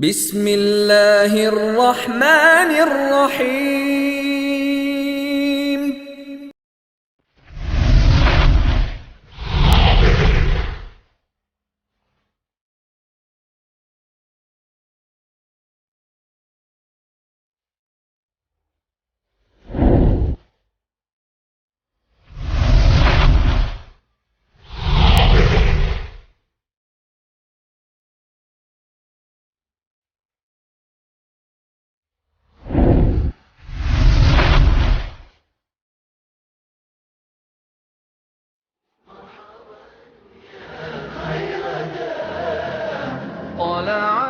بسم اللہ الرحمن الرحیم۔ طلع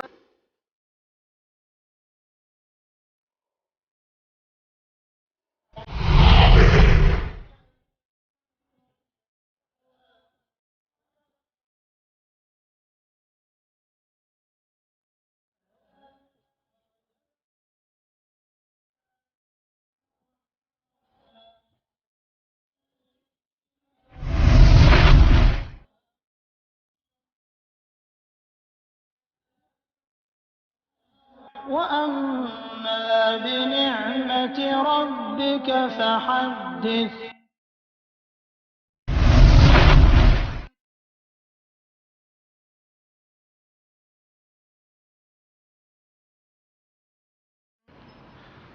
وأما بنعمة ربك فحدث.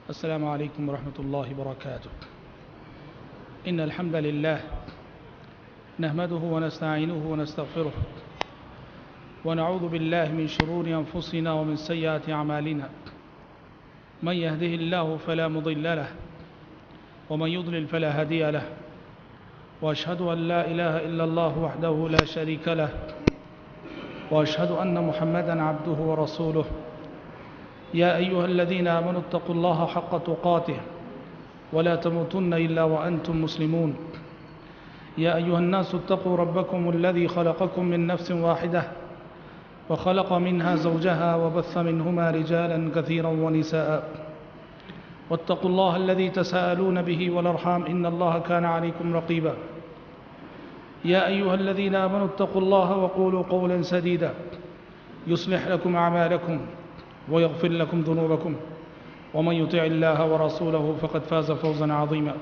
السلام عليكم ورحمة الله وبركاته. إن الحمد لله نحمده ونستعينه ونستغفره ونعوذ بالله من شرور أنفسنا ومن سيئات أعمالنا. من يهده الله فلا مضل له ومن يضلل فلا هادي له، وأشهد أن لا إله إلا الله وحده لا شريك له، وأشهد أن محمدًا عبده ورسوله. يا أيها الذين آمنوا اتقوا الله حق تقاته ولا تموتن إلا وأنتم مسلمون. يا أيها الناس اتقوا ربكم الذي خلقكم من نفس واحدة وخلق منها زوجها وبث منهما رجالا كثيرا ونساء. واتقوا الله الذي تساءلون به والأرحام إن الله كان عليكم رقيبا. يا أيها الذين آمنوا اتقوا الله وقولوا قولا سديدا يصلح لكم أعمالكم ويغفر لكم ذنوبكم، ومن يطع الله ورسوله فقد فاز فوزا عظيما.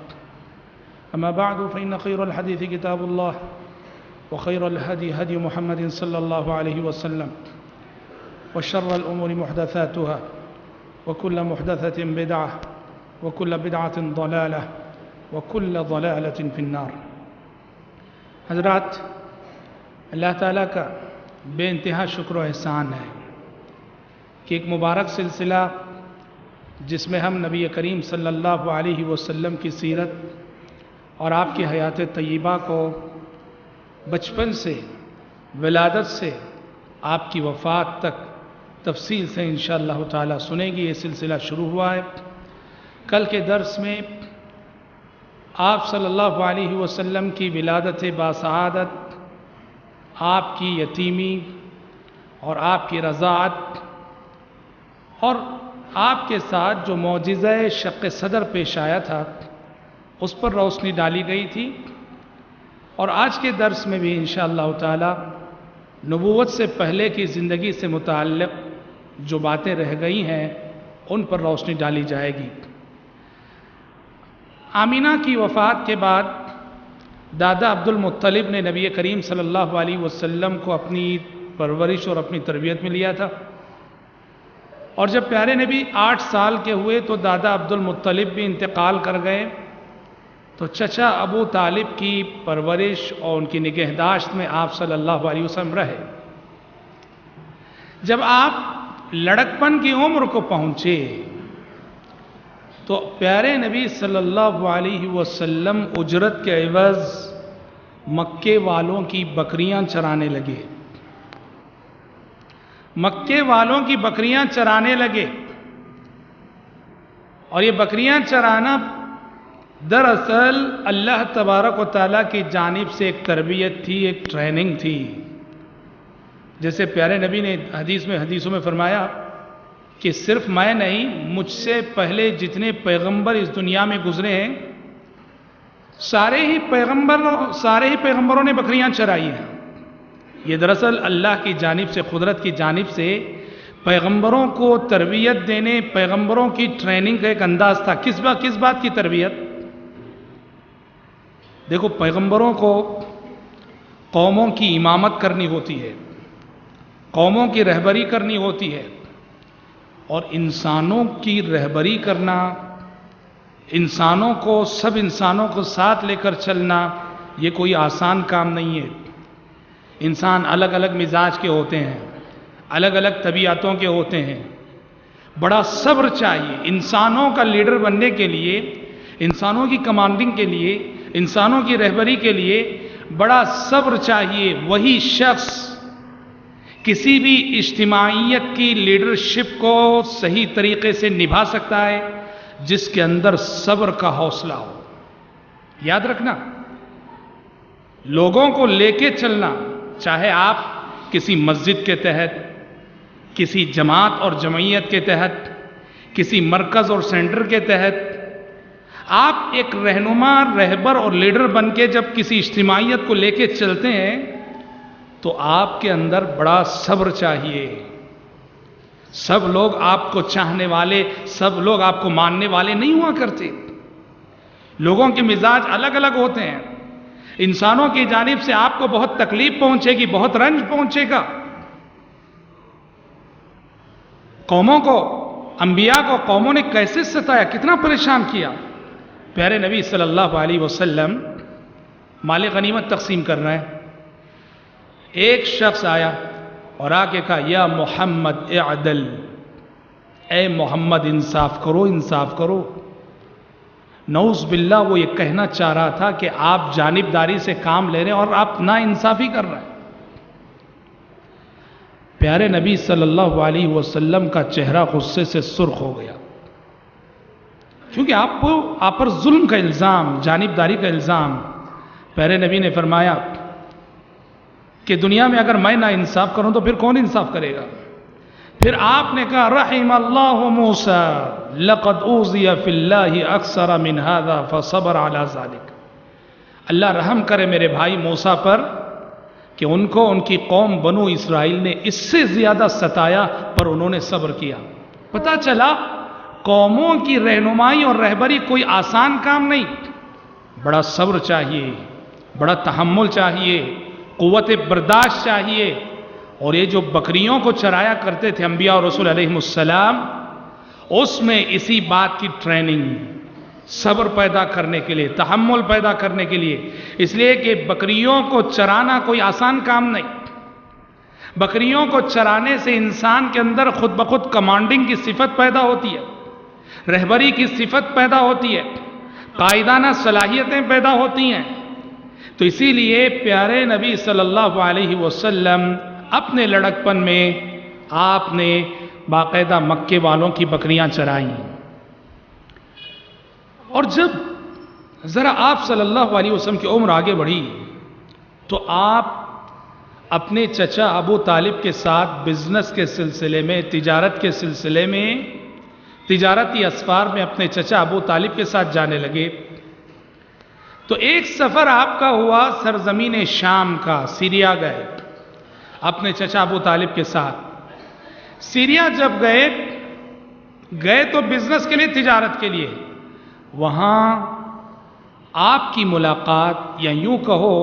أما بعد، فإن خير الحديث كتاب الله، وخير الهدي هدي محمد صلى الله عليه وسلم، وشر الأمور محدثاتها، وكل محدثة بدعة، وكل بدعة ضلالة، وكل ضلالة في النار. حضرات، اللہ تعالیٰ کا بے انتہا شکر و احسان ہے کہ ایک مبارک سلسلہ جس میں ہم نبی کریم صلی اللہ علیہ وسلم کی سیرت اور آپ کی حیات طیبہ کو بچپن سے، ولادت سے آپ کی وفات تک تفصیل سے انشاءاللہ تعالی سنیں گی، یہ سلسلہ شروع ہوا ہے۔ کل کے درس میں آپ صلی اللہ علیہ وسلم کی ولادت باسعادت، آپ کی یتیمی اور آپ کی رضاعت، اور آپ کے ساتھ جو معجزہ شق صدر پیش آیا تھا اس پر روشنی ڈالی گئی تھی، اور آج کے درس میں بھی انشاءاللہ تعالی نبوت سے پہلے کی زندگی سے متعلق جو باتیں رہ گئی ہیں ان پر روشنی ڈالی جائے گی۔ آمینہ کی وفات کے بعد دادا عبد المطلب نے نبی کریم صلی اللہ علیہ وسلم کو اپنی پرورش اور اپنی تربیت میں لیا تھا، اور جب پیارے نبی 8 سال کے ہوئے تو دادا عبد المطلب بھی انتقال کر گئے، تو چچا ابو طالب کی پرورش اور ان کی نگہداشت میں آپ صلی اللہ علیہ وسلم رہے۔ جب آپ لڑکپن کی عمر کو پہنچے تو پیارے نبی صلی اللہ علیہ وسلم اجرت کے عوض مکے والوں کی بکریاں چرانے لگے، مکے والوں کی بکریاں چرانے لگے۔ اور یہ بکریاں چرانا دراصل اللہ تبارک و تعالیٰ کی جانب سے ایک تربیت تھی، ایک ٹریننگ تھی۔ جیسے پیارے نبی نے حدیثوں میں فرمایا کہ صرف میں نہیں، مجھ سے پہلے جتنے پیغمبر اس دنیا میں گزرے ہیں سارے ہی پیغمبروں نے بکریاں چرائی ہیں۔ یہ دراصل اللہ کی جانب سے، قدرت کی جانب سے پیغمبروں کو تربیت دینے، پیغمبروں کی ٹریننگ کا ایک انداز تھا. کس بات کی تربیت؟ دیکھو، پیغمبروں کو قوموں کی امامت کرنی ہوتی ہے، قوموں کی رہبری کرنی ہوتی ہے، اور انسانوں کی رہبری کرنا، سب انسانوں کو ساتھ لے کر چلنا، یہ کوئی آسان کام نہیں ہے. انسان الگ الگ مزاج کے ہوتے ہیں، الگ الگ طبیعتوں کے ہوتے ہیں. بڑا صبر چاہیے انسانوں کا لیڈر بننے کے لیے، انسانوں کی کمانڈنگ کے لیے، انسانوں کی رہبری کے لیے بڑا صبر چاہیے. وہی شخص کسی بھی اجتماعیت کی لیڈرشپ کو صحیح طریقے سے نبھا سکتا ہے جس کے اندر صبر کا حوصلہ ہو. یاد رکھنا، لوگوں کو لے کے چلنا، چاہے آپ کسی مسجد کے تحت، کسی جماعت اور جمعیت کے تحت، کسی مرکز اور سینٹر کے تحت، آپ ایک رہنما، رہبر اور لیڈر بن کے جب کسی اجتماعیت کو لے کے چلتے ہیں تو آپ کے اندر بڑا صبر چاہیے. سب لوگ آپ کو چاہنے والے، سب لوگ آپ کو ماننے والے نہیں ہوا کرتے. لوگوں کے مزاج الگ الگ ہوتے ہیں. انسانوں کی جانب سے آپ کو بہت تکلیف پہنچے گی، بہت رنج پہنچے گا. قوموں کو، انبیاء کو قوموں نے کیسے ستایا، کتنا پریشان کیا. پیارے نبی صلی اللہ علیہ وسلم مال غنیمت تقسیم کر رہے ہیں. ایک شخص آیا اور آ کے کہا، یا محمد اعدل، اے محمد انصاف کرو، انصاف کرو. نعوذ باللہ وہ یہ کہنا چاہ رہا تھا کہ آپ جانبداری سے کام لے رہے ہیں اور آپ نا انصافی کر رہے ہیں. پیارے نبی صلی اللہ علیہ وسلم کا چہرہ غصے سے سرخ ہو گیا، کیونکہ آپ پر ظلم کا الزام، جانبداری کا الزام. پیارے نبی نے فرمایا کہ دنیا میں اگر میں نا انصاف کروں تو پھر کون انصاف کرے گا؟ پھر آپ نے کہا، رحم اللہ موسیٰ لقد اوذی فی اللہ اکثر من ھذا فصبر علی ذلک. اللہ رحم کرے میرے بھائی موسیٰ پر کہ ان کو ان کی قوم بنو اسرائیل نے اس سے زیادہ ستایا پر انہوں نے صبر کیا. پتہ چلا قوموں کی رہنمائی اور رہبری کوئی آسان کام نہیں. بڑا صبر چاہیے، بڑا تحمل چاہیے، قوت برداشت چاہیے. اور یہ جو بکریوں کو چرایا کرتے تھے انبیاء اور رسول علیہ السلام، اس میں اسی بات کی ٹریننگ، صبر پیدا کرنے کے لیے، تحمل پیدا کرنے کے لیے. اس لیے کہ بکریوں کو چرانا کوئی آسان کام نہیں. بکریوں کو چرانے سے انسان کے اندر خود بخود کمانڈنگ کی صفت پیدا ہوتی ہے، رہبری کی صفت پیدا ہوتی ہے، قائدانہ صلاحیتیں پیدا ہوتی ہیں. تو اسی لیے پیارے نبی صلی اللہ علیہ وسلم اپنے لڑکپن میں آپ نے باقاعدہ مکے والوں کی بکریاں چرائیں. اور جب ذرا آپ صلی اللہ علیہ وسلم کی عمر آگے بڑھی تو آپ اپنے چچا ابو طالب کے ساتھ بزنس کے سلسلے میں، تجارت کے سلسلے میں، تجارتی اسفار میں اپنے چچا ابو طالب کے ساتھ جانے لگے. تو ایک سفر آپ کا ہوا سرزمین شام کا، سیریا گئے اپنے چچا ابو طالب کے ساتھ. سیریا جب گئے تو بزنس کے لیے، تجارت کے لیے. وہاں آپ کی ملاقات، یا یوں کہو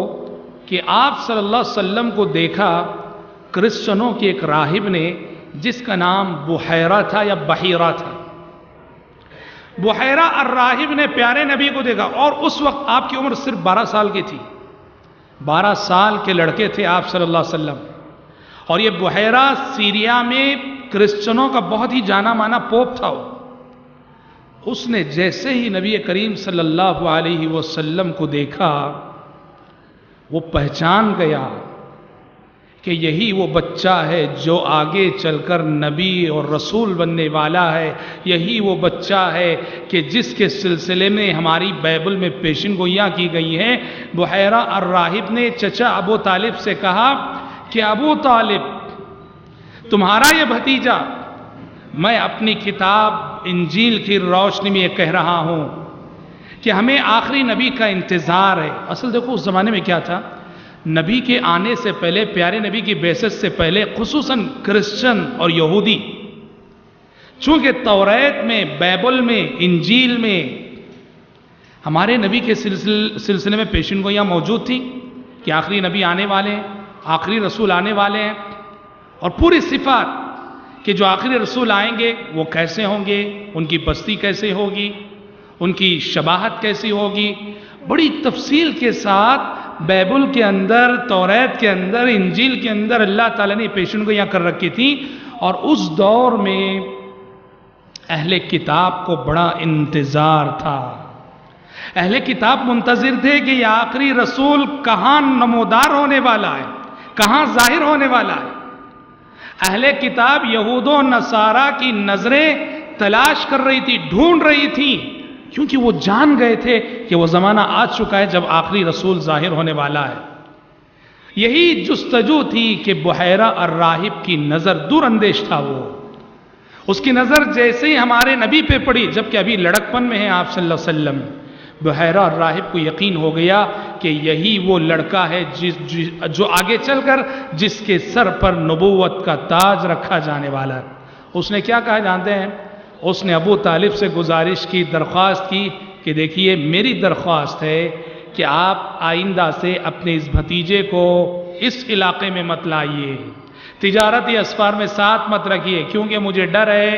کہ آپ صلی اللہ علیہ وسلم کو دیکھا کرسچنوں کے ایک راہب نے جس کا نام بحیرہ تھا یا بحیرہ تھا. بحیرہ الراہب نے پیارے نبی کو دیکھا، اور اس وقت آپ کی عمر صرف 12 سال کی تھی. 12 سال کے لڑکے تھے آپ صلی اللہ علیہ وسلم. اور یہ بحیرہ سیریا میں کرسچنوں کا بہت ہی جانا مانا پوپ تھا. اس نے جیسے ہی نبی کریم صلی اللہ علیہ وسلم کو دیکھا، وہ پہچان گیا کہ یہی وہ بچہ ہے جو آگے چل کر نبی اور رسول بننے والا ہے. یہی وہ بچہ ہے کہ جس کے سلسلے میں ہماری بائبل میں پیشن گوئیاں کی گئی ہیں. بحیرہ الراہب نے چچا ابو طالب سے کہا کہ ابو طالب، تمہارا یہ بھتیجا، میں اپنی کتاب انجیل کی روشنی میں یہ کہہ رہا ہوں کہ ہمیں آخری نبی کا انتظار ہے. اصل دیکھو اس زمانے میں کیا تھا، نبی کے آنے سے پہلے، پیارے نبی کی بعثت سے پہلے، خصوصاً کرسچن اور یہودی، چونکہ توریت میں، بائبل میں، انجیل میں ہمارے نبی کے سلسلے میں پیشن گوئیاں موجود تھیں کہ آخری نبی آنے والے ہیں، آخری رسول آنے والے ہیں، اور پوری صفات کہ جو آخری رسول آئیں گے وہ کیسے ہوں گے، ان کی بستی کیسے ہوگی، ان کی شباہت کیسی ہوگی، بڑی تفصیل کے ساتھ بائبل کے اندر، توریت کے اندر، انجیل کے اندر اللہ تعالیٰ نے پیشن گوئیاں کر رکھی تھیں. اور اس دور میں اہل کتاب کو بڑا انتظار تھا. اہل کتاب منتظر تھے کہ یہ آخری رسول کہاں نمودار ہونے والا ہے، کہاں ظاہر ہونے والا ہے. اہل کتاب یہود و نصارہ کی نظریں تلاش کر رہی تھی، ڈھونڈ رہی تھی، کیونکہ وہ جان گئے تھے کہ وہ زمانہ آ چکا ہے جب آخری رسول ظاہر ہونے والا ہے. یہی جستجو تھی کہ بحیرہ الراہب کی نظر، دور اندیش تھا وہ، اس کی نظر جیسے ہی ہمارے نبی پہ پڑی، جبکہ ابھی لڑکپن میں ہیں آپ صلی اللہ علیہ وسلم، بحیرہ الراہب کو یقین ہو گیا کہ یہی وہ لڑکا ہے جو آگے چل کر جس کے سر پر نبوت کا تاج رکھا جانے والا ہے. اس نے کیا کہا جانتے ہیں؟ اس نے ابو طالب سے گزارش کی، درخواست کی کہ دیکھیے میری درخواست ہے کہ آپ آئندہ سے اپنے اس بھتیجے کو اس علاقے میں مت لائیے، تجارتی اسفار میں ساتھ مت رکھیے، کیونکہ مجھے ڈر ہے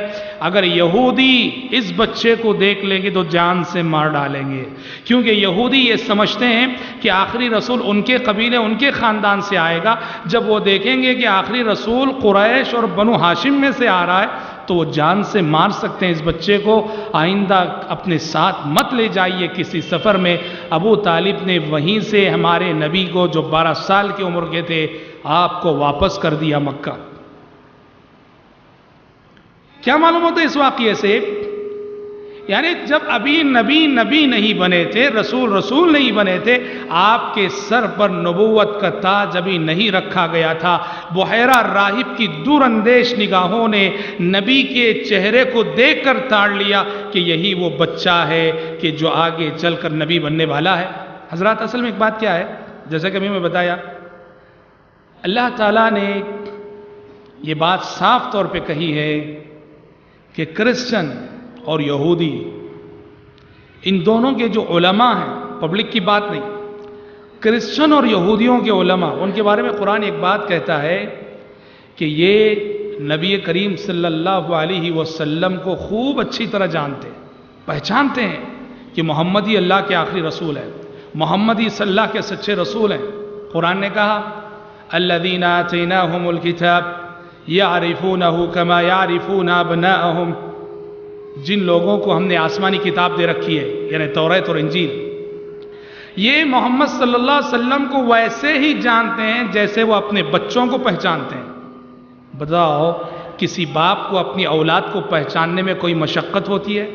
اگر یہودی اس بچے کو دیکھ لیں گے تو جان سے مار ڈالیں گے، کیونکہ یہودی یہ سمجھتے ہیں کہ آخری رسول ان کے قبیلے، ان کے خاندان سے آئے گا. جب وہ دیکھیں گے کہ آخری رسول قریش اور بنو ہاشم میں سے آ رہا ہے تو وہ جان سے مار سکتے ہیں اس بچے کو، آئندہ اپنے ساتھ مت لے جائیے کسی سفر میں. ابو طالب نے وہیں سے ہمارے نبی کو جو 12 سال کی عمر کے تھے آپ کو واپس کر دیا مکہ. کیا معلوم ہوتا ہے اس واقعے سے؟ یعنی جب ابھی نبی نہیں بنے تھے، رسول نہیں بنے تھے، آپ کے سر پر نبوت کا تاج ابھی نہیں رکھا گیا تھا. بحیرہ راہب کی دور اندیش نگاہوں نے نبی کے چہرے کو دیکھ کر تاڑ لیا کہ یہی وہ بچہ ہے کہ جو آگے چل کر نبی بننے والا ہے. حضرات اصل میں ایک بات کیا ہے، جیسا کہ ابھی میں بتایا، اللہ تعالیٰ نے یہ بات صاف طور پہ کہی ہے کہ کرسچن اور یہودی، ان دونوں کے جو علماء ہیں، پبلک کی بات نہیں، کرسچن اور یہودیوں کے علماء، ان کے بارے میں قرآن ایک بات کہتا ہے کہ یہ نبی کریم صلی اللہ علیہ وسلم کو خوب اچھی طرح جانتے، پہچانتے ہیں کہ محمد ہی اللہ کے آخری رسول ہے، محمد ہی صلی اللہ کے سچے رسول ہیں. قرآن نے کہا الذین آتیناہم الکتاب یعرفونہ کما یعرفون ابناءہم، جن لوگوں کو ہم نے آسمانی کتاب دے رکھی ہے، یعنی توریت اور انجیل، یہ محمد صلی اللہ علیہ وسلم کو ویسے ہی جانتے ہیں جیسے وہ اپنے بچوں کو پہچانتے ہیں. بتاؤ کسی باپ کو اپنی اولاد کو پہچاننے میں کوئی مشقت ہوتی ہے؟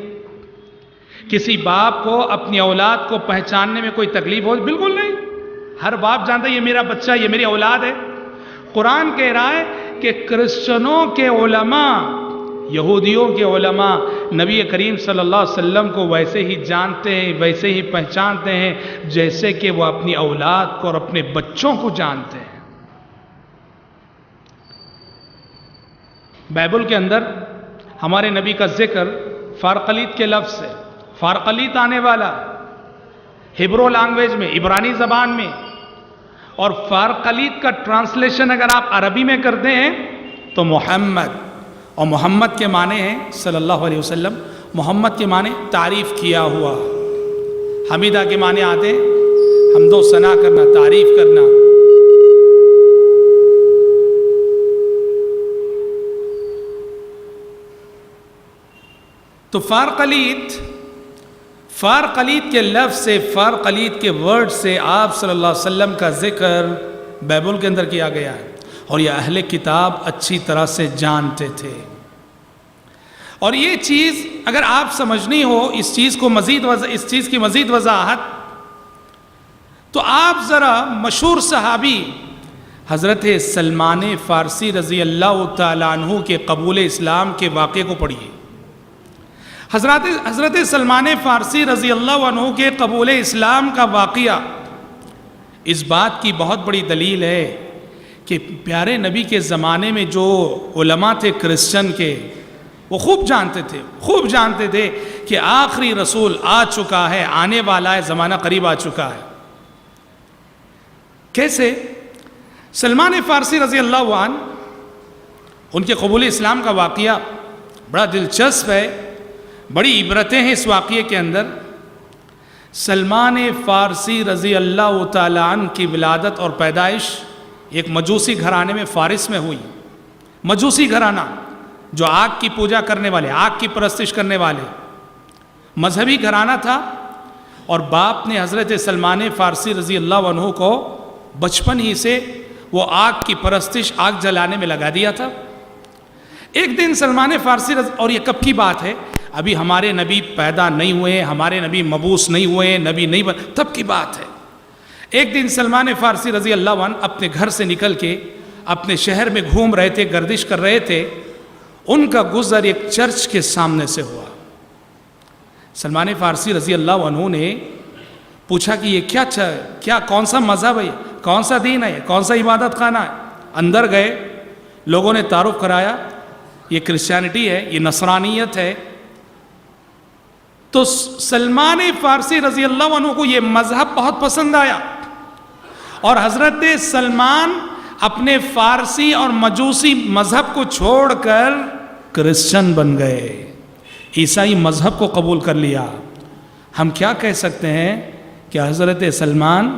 کسی باپ کو اپنی اولاد کو پہچاننے میں کوئی تکلیف ہوتی؟ بالکل نہیں. ہر باپ جانتا ہے یہ میرا بچہ، یہ میری اولاد ہے. قرآن کہہ رہا ہے کہ کرسچنوں کے علماء، یہودیوں کے علماء نبی کریم صلی اللہ علیہ وسلم کو ویسے ہی جانتے ہیں، ویسے ہی پہچانتے ہیں جیسے کہ وہ اپنی اولاد کو اور اپنے بچوں کو جانتے ہیں. بائبل کے اندر ہمارے نبی کا ذکر فارقلیت کے لفظ سے، فارقلیت آنے والا ہبرو لینگویج میں، عبرانی زبان میں، اور فارقلیت کا ٹرانسلیشن اگر آپ عربی میں کرتے ہیں تو محمد، اور محمد کے معنی ہیں صلی اللہ علیہ وسلم، محمد کے معنی تعریف کیا ہوا، حمیدہ کے معنی آتے ہیں حمد و ثنا کرنا، تعریف کرنا. تو فارقلیت کے لفظ سے، فارقلیت کے ورڈ سے آپ صلی اللہ علیہ وسلم کا ذکر بائبل کے اندر کیا گیا ہے، اور یہ اہل کتاب اچھی طرح سے جانتے تھے. اور یہ چیز اگر آپ سمجھنی ہو، اس چیز کی مزید وضاحت، تو آپ ذرا مشہور صحابی حضرت سلمان فارسی رضی اللہ تعالیٰ عنہ کے قبول اسلام کے واقعے کو پڑھیے. حضرت سلمان فارسی رضی اللہ عنہ کے قبول اسلام کا واقعہ اس بات کی بہت بڑی دلیل ہے کہ پیارے نبی کے زمانے میں جو علماء تھے کرسچن کے، وہ خوب جانتے تھے کہ آخری رسول آ چکا ہے، آنے والا ہے، زمانہ قریب آ چکا ہے۔ کیسے؟ سلمان فارسی رضی اللہ عنہ، ان کے قبول اسلام کا واقعہ بڑا دلچسپ ہے، بڑی عبرتیں ہیں اس واقعے کے اندر۔ سلمان فارسی رضی اللہ تعالیٰ عنہ کی ولادت اور پیدائش ایک مجوسی گھرانے میں فارس میں ہوئی۔ مجوسی گھرانہ جو آگ کی پوجا کرنے والے، آگ کی پرستش کرنے والے، مذہبی گھرانہ تھا، اور باپ نے حضرت سلمان فارسی رضی اللہ عنہ کو بچپن ہی سے وہ آگ کی پرستش، آگ جلانے میں لگا دیا تھا۔ ایک دن سلمان فارسی اور یہ کب کی بات ہے؟ ابھی ہمارے نبی پیدا نہیں ہوئے، ہمارے نبی مبعوث نہیں ہوئے، نبی نہیں بن، تب کی بات ہے۔ ایک دن سلمان فارسی رضی اللہ عنہ اپنے گھر سے نکل کے اپنے شہر میں گھوم رہے تھے، گردش کر رہے تھے، ان کا گزر ایک چرچ کے سامنے سے ہوا۔ سلمان فارسی رضی اللہ عنہ نے پوچھا کہ یہ کیا کون سا مذہب ہے، کون سا دین ہے، کون سا عبادت خانہ ہے؟ اندر گئے، لوگوں نے تعارف کرایا، یہ کرسچینٹی ہے، یہ نصرانیت ہے۔ تو سلمان فارسی رضی اللہ عنہ کو یہ مذہب بہت پسند آیا، اور حضرت سلمان اپنے فارسی اور مجوسی مذہب کو چھوڑ کر کرسچن بن گئے، عیسائی مذہب کو قبول کر لیا۔ ہم کیا کہہ سکتے ہیں کہ حضرت سلمان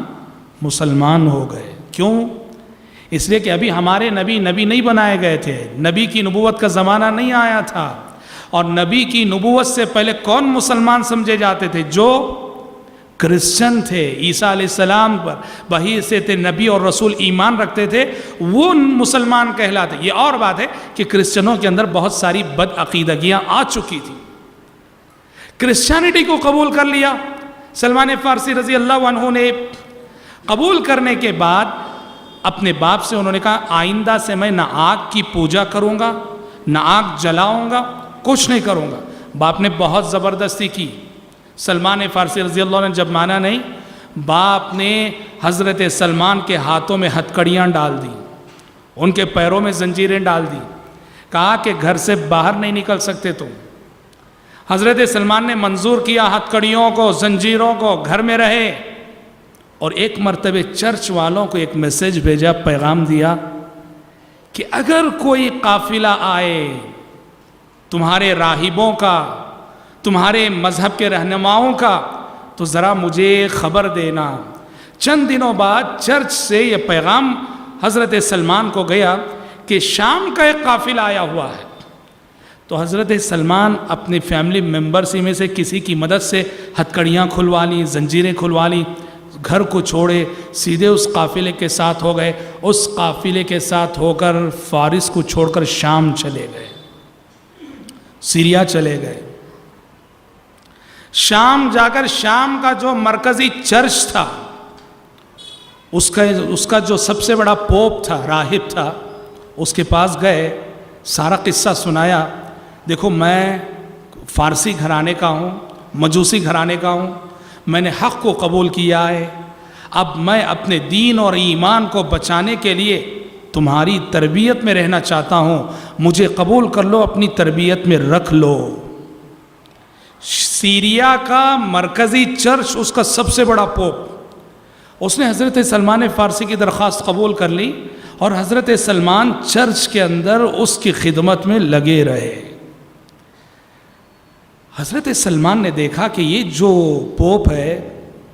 مسلمان ہو گئے۔ کیوں؟ اس لیے کہ ابھی ہمارے نبی نہیں بنائے گئے تھے، نبی کی نبوت کا زمانہ نہیں آیا تھا، اور نبی کی نبوت سے پہلے کون مسلمان سمجھے جاتے تھے؟ جو کرسچن تھے، عیسیٰ علیہ السلام پر بحیثیت نبی اور رسول ایمان رکھتے تھے، وہ مسلمان کہلاتے۔ یہ اور بات ہے کہ کرسچنوں کے اندر بہت ساری بد عقیدگیاں آ چکی تھیں، کرسچینٹی کو قبول کر لیا سلمان فارسی رضی اللہ عنہ نے۔ قبول کرنے کے بعد اپنے باپ سے انہوں نے کہا آئندہ سے میں نہ آگ کی پوجا کروں گا، نہ آگ جلاؤں گا، کچھ نہیں کروں گا۔ باپ نے بہت زبردستی کی۔ سلمان فارسی رضی اللہ عنہ نے جب مانا نہیں، باپ نے حضرت سلمان کے ہاتھوں میں ہتھکڑیاں ڈال دی، ان کے پیروں میں زنجیریں ڈال دی، کہا کہ گھر سے باہر نہیں نکل سکتے تم۔ حضرت سلمان نے منظور کیا ہتھکڑیوں کو، زنجیروں کو، گھر میں رہے۔ اور ایک مرتبہ چرچ والوں کو ایک میسیج بھیجا، پیغام دیا کہ اگر کوئی قافلہ آئے تمہارے راہبوں کا، تمہارے مذہب کے رہنماؤں کا، تو ذرا مجھے خبر دینا۔ چند دنوں بعد چرچ سے یہ پیغام حضرت سلمان کو گیا کہ شام کا ایک قافلہ آیا ہوا ہے۔ تو حضرت سلمان اپنے فیملی ممبرز میں سے کسی کی مدد سے ہتھکڑیاں کھلوا لیں، زنجیریں کھلوا لیں، گھر کو چھوڑے سیدھے اس قافلے کے ساتھ ہو گئے۔ اس قافلے کے ساتھ ہو کر فارس کو چھوڑ کر شام چلے گئے، سیریا چلے گئے۔ شام جا کر شام کا جو مرکزی چرچ تھا، اس کا جو سب سے بڑا پوپ تھا، راہب تھا، اس کے پاس گئے، سارا قصہ سنایا۔ دیکھو میں فارسی گھرانے کا ہوں، مجوسی گھرانے کا ہوں، میں نے حق کو قبول کیا ہے، اب میں اپنے دین اور ایمان کو بچانے کے لیے تمہاری تربیت میں رہنا چاہتا ہوں، مجھے قبول کر لو، اپنی تربیت میں رکھ لو۔ سیریا کا مرکزی چرچ، اس کا سب سے بڑا پوپ، اس نے حضرت سلمان فارسی کی درخواست قبول کر لی، اور حضرت سلمان چرچ کے اندر اس کی خدمت میں لگے رہے۔ حضرت سلمان نے دیکھا کہ یہ جو پوپ ہے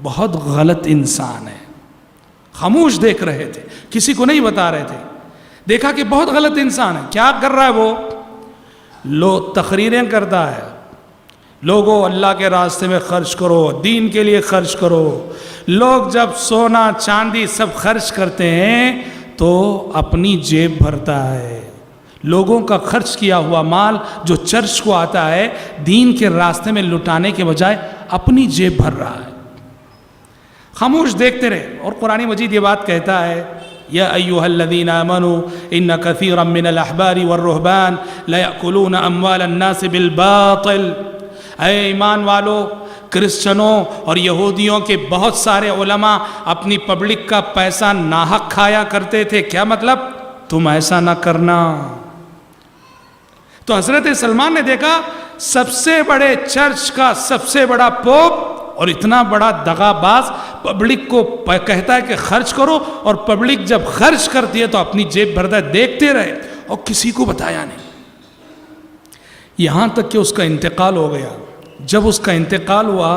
بہت غلط انسان ہے، خاموش دیکھ رہے تھے، کسی کو نہیں بتا رہے تھے، دیکھا کہ بہت غلط انسان ہے۔ کیا کر رہا ہے وہ تقریریں کرتا ہے، لوگوں اللہ کے راستے میں خرچ کرو، دین کے لیے خرچ کرو۔ لوگ جب سونا چاندی سب خرچ کرتے ہیں تو اپنی جیب بھرتا ہے، لوگوں کا خرچ کیا ہوا مال جو چرچ کو آتا ہے دین کے راستے میں لٹانے کے بجائے اپنی جیب بھر رہا ہے۔ خاموش دیکھتے رہے، اور قرآن مجید یہ بات کہتا ہے یا ایھا الذین آمنوا ان کثیرا من الاحبار والرہبان لیأکلون اموال الناس بالباطل۔ اے ایمان والو، کرسچنوں اور یہودیوں کے بہت سارے علماء اپنی پبلک کا پیسہ ناحق کھایا کرتے تھے. کیا مطلب؟ تم ایسا نہ کرنا. تو حضرت سلمان نے دیکھا سب سے بڑے چرچ کا سب سے بڑا پوپ اور اتنا بڑا دغا باز پبلک کو کہتا ہے کہ خرچ کرو، اور پبلک جب خرچ کرتی ہے تو اپنی جیب بھرتا ہے، دیکھتے رہے اور کسی کو بتایا نہیں. یہاں تک کہ اس کا انتقال ہو گیا. جب اس کا انتقال ہوا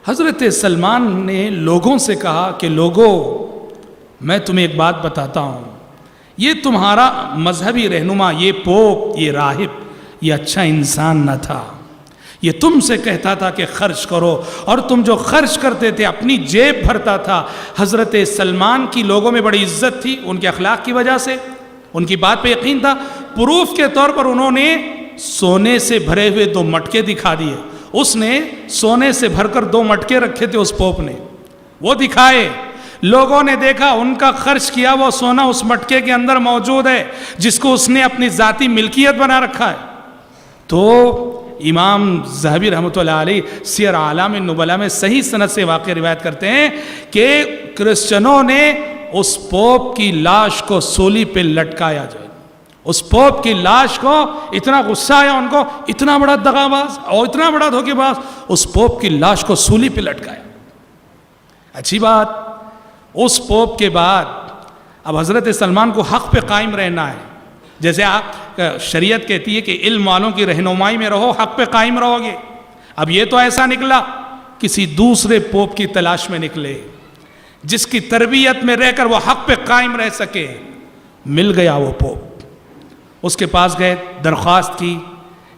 حضرت سلمان نے لوگوں سے کہا کہ لوگوں، میں تمہیں ایک بات بتاتا ہوں، یہ تمہارا مذہبی رہنما، یہ پوپ، یہ راہب، یہ اچھا انسان نہ تھا. یہ تم سے کہتا تھا کہ خرچ کرو، اور تم جو خرچ کرتے تھے اپنی جیب بھرتا تھا. حضرت سلمان کی لوگوں میں بڑی عزت تھی ان کے اخلاق کی وجہ سے، ان کی بات پہ یقین تھا. پروف کے طور پر انہوں نے سونے سے بھرے ہوئے 2 مٹکے دکھا دیے. اس نے سونے سے بھر کر 2 مٹکے رکھے تھے اس پوپ نے، وہ دکھائے. لوگوں نے دیکھا ان کا خرچ کیا وہ سونا اس مٹکے کے اندر موجود ہے جس کو اس نے اپنی ذاتی ملکیت بنا رکھا ہے. تو امام ذہبی رحمۃ اللہ علیہ سیر اعلام النبلاء میں صحیح سند سے واقع روایت کرتے ہیں کہ کرسچنوں نے اس پوپ کی لاش کو سولی پہ لٹکایا. جو اس پوپ کی لاش کو اتنا غصہ آیا ان کو، اتنا بڑا دغاباز اور اتنا بڑا دھوکے باز، اس پوپ کی لاش کو سولی پہ لٹکایا. اچھی بات. اس پوپ کے بعد اب حضرت سلمان کو حق پہ قائم رہنا ہے. جیسے آپ شریعت کہتی ہے کہ علم والوں کی رہنمائی میں رہو، حق پہ قائم رہو گے. اب یہ تو ایسا نکلا کسی دوسرے پوپ کی تلاش میں نکلے جس کی تربیت میں رہ کر وہ حق پہ قائم رہ سکے. مل گیا وہ پوپ، اس کے پاس گئے، درخواست کی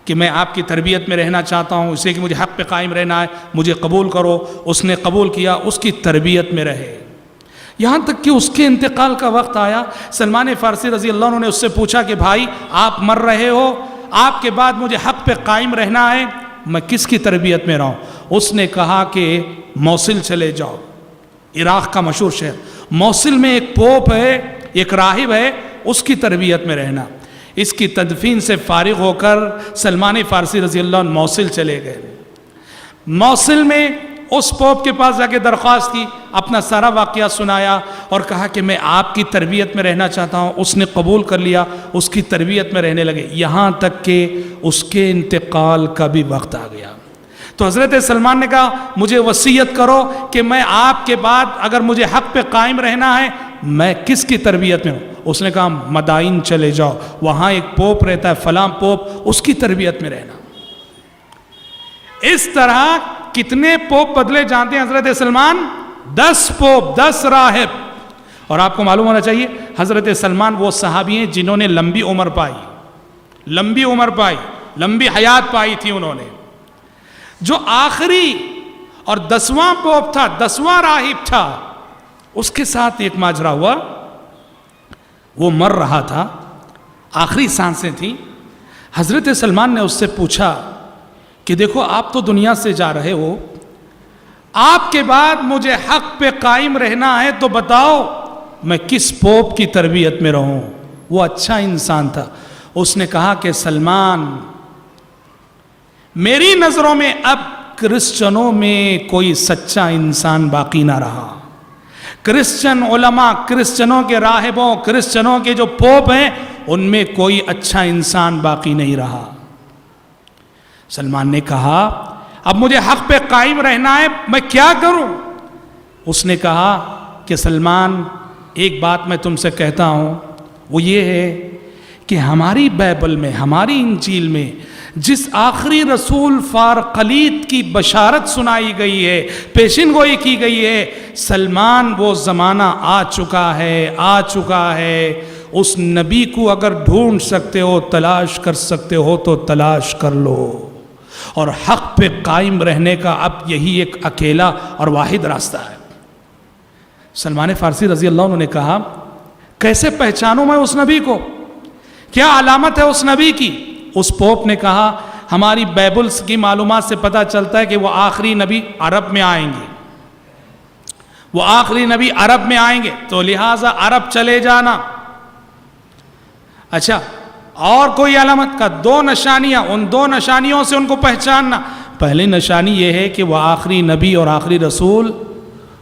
کہ میں آپ کی تربیت میں رہنا چاہتا ہوں، اس لیے کہ مجھے حق پہ قائم رہنا ہے، مجھے قبول کرو. اس نے قبول کیا، اس کی تربیت میں رہے. یہاں تک کہ اس کے انتقال کا وقت آیا. سلمان فارسی رضی اللہ عنہ نے اس سے پوچھا کہ بھائی آپ مر رہے ہو، آپ کے بعد مجھے حق پہ قائم رہنا ہے، میں کس کی تربیت میں رہوں؟ اس نے کہا کہ موصل چلے جاؤ، عراق کا مشہور شہر. موصل میں ایک پوپ ہے، ایک راہب ہے، اس کی تربیت میں رہنا. اس کی تدفین سے فارغ ہو کر سلمان فارسی رضی اللہ عنہ موصل چلے گئے. موصل میں اس پوپ کے پاس جا کے درخواست کی، اپنا سارا واقعہ سنایا اور کہا کہ میں آپ کی تربیت میں رہنا چاہتا ہوں. اس نے قبول کر لیا، اس کی تربیت میں رہنے لگے. یہاں تک کہ اس کے انتقال کا بھی وقت آ گیا. تو حضرت سلمان نے کہا مجھے وصیت کرو کہ میں آپ کے بعد اگر مجھے حق پہ قائم رہنا ہے میں کس کی تربیت میں ہوں؟ اس نے کہا مدائن چلے جاؤ، وہاں ایک پوپ رہتا ہے فلاں پوپ، اس کی تربیت میں رہنا. اس طرح کتنے پوپ بدلے جانتے ہیں حضرت سلمان؟ 10 پوپ، 10 راہب. اور آپ کو معلوم ہونا چاہیے حضرت سلمان وہ صحابی ہیں جنہوں نے لمبی عمر پائی، لمبی عمر پائی، لمبی حیات پائی تھی انہوں نے. جو آخری اور 10واں پوپ تھا، 10واں راہب تھا، اس کے ساتھ ایک ماجرا ہوا. وہ مر رہا تھا، آخری سانسیں تھیں. حضرت سلمان نے اس سے پوچھا کہ دیکھو آپ تو دنیا سے جا رہے ہو، آپ کے بعد مجھے حق پہ قائم رہنا ہے تو بتاؤ میں کس پوپ کی تربیت میں رہوں؟ وہ اچھا انسان تھا. اس نے کہا کہ سلمان میری نظروں میں اب کرسچنوں میں کوئی سچا انسان باقی نہ رہا. کرسچن علماء، کرسچنوں کے راہبوں، کرسچنوں کے جو پوپ ہیں ان میں کوئی اچھا انسان باقی نہیں رہا. سلمان نے کہا اب مجھے حق پہ قائم رہنا ہے، میں کیا کروں؟ اس نے کہا کہ سلمان ایک بات میں تم سے کہتا ہوں، وہ یہ ہے کہ ہماری بائبل میں، ہماری انجیل میں جس آخری رسول فارقلیت کی بشارت سنائی گئی ہے، پیشن گوئی کی گئی ہے، سلمان وہ زمانہ آ چکا ہے، آ چکا ہے. اس نبی کو اگر ڈھونڈ سکتے ہو، تلاش کر سکتے ہو تو تلاش کر لو. اور حق پہ قائم رہنے کا اب یہی ایک اکیلا اور واحد راستہ ہے. سلمان فارسی رضی اللہ عنہ نے کہا کیسے پہچانوں میں اس نبی کو؟ کیا علامت ہے اس نبی کی؟ اس پوپ نے کہا ہماری بائبلز کی معلومات سے پتہ چلتا ہے کہ وہ آخری نبی عرب میں آئیں گے، وہ آخری نبی عرب میں آئیں گے، تو لہٰذا عرب چلے جانا. اچھا اور کوئی علامت کا؟ 2 نشانیاں، ان 2 نشانیوں سے ان کو پہچاننا. پہلی نشانی یہ ہے کہ وہ آخری نبی اور آخری رسول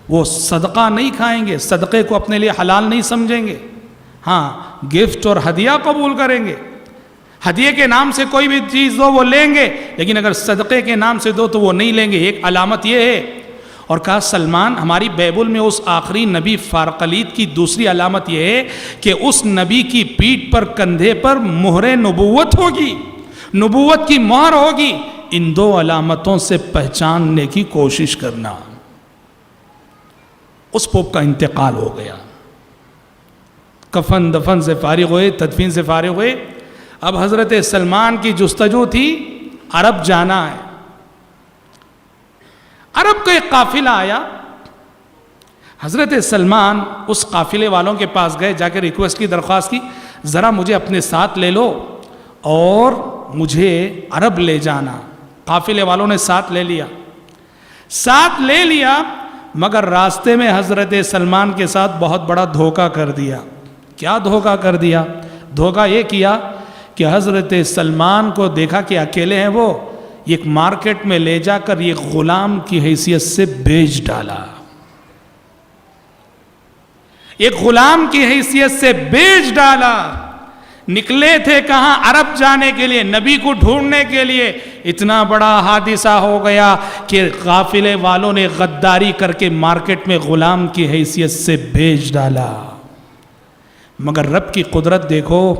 وہ صدقہ نہیں کھائیں گے، صدقے کو اپنے لیے حلال نہیں سمجھیں گے. ہاں گفٹ اور ہدیہ قبول کریں گے، ہدیے کے نام سے کوئی بھی چیز دو وہ لیں گے، لیکن اگر صدقے کے نام سے دو تو وہ نہیں لیں گے. ایک علامت یہ ہے. اور کہا سلمان ہماری بائبل میں اس آخری نبی فارقلیط کی دوسری علامت یہ ہے کہ اس نبی کی پیٹھ پر کندھے پر مہر نبوت ہوگی، نبوت کی مہر ہوگی. ان دو علامتوں سے پہچاننے کی کوشش کرنا. اس پوپ کا انتقال ہو گیا، کفن دفن سے فارغ ہوئے، تدفین سے فارغ ہوئے. اب حضرت سلمان کی جستجو تھی عرب جانا ہے. عرب کا ایک قافلہ آیا، حضرت سلمان اس قافلے والوں کے پاس گئے، جا کے ریکویسٹ کی، درخواست کی، ذرا مجھے اپنے ساتھ لے لو اور مجھے عرب لے جانا. قافلے والوں نے ساتھ لے لیا مگر راستے میں حضرت سلمان کے ساتھ بہت بڑا دھوکہ کر دیا. کیا دھوکہ کر دیا؟ دھوکہ یہ کیا کہ حضرت سلمان کو دیکھا کہ اکیلے ہیں وہ، ایک مارکیٹ میں لے جا کر یہ غلام کی حیثیت سے بیچ ڈالا. ایک غلام کی حیثیت سے بیچ ڈالا. نکلے تھے کہاں؟ عرب جانے کے لیے، نبی کو ڈھونڈنے کے لیے. اتنا بڑا حادثہ ہو گیا کہ قافلے والوں نے غداری کر کے مارکیٹ میں غلام کی حیثیت سے بیچ ڈالا. مگر رب کی قدرت دیکھو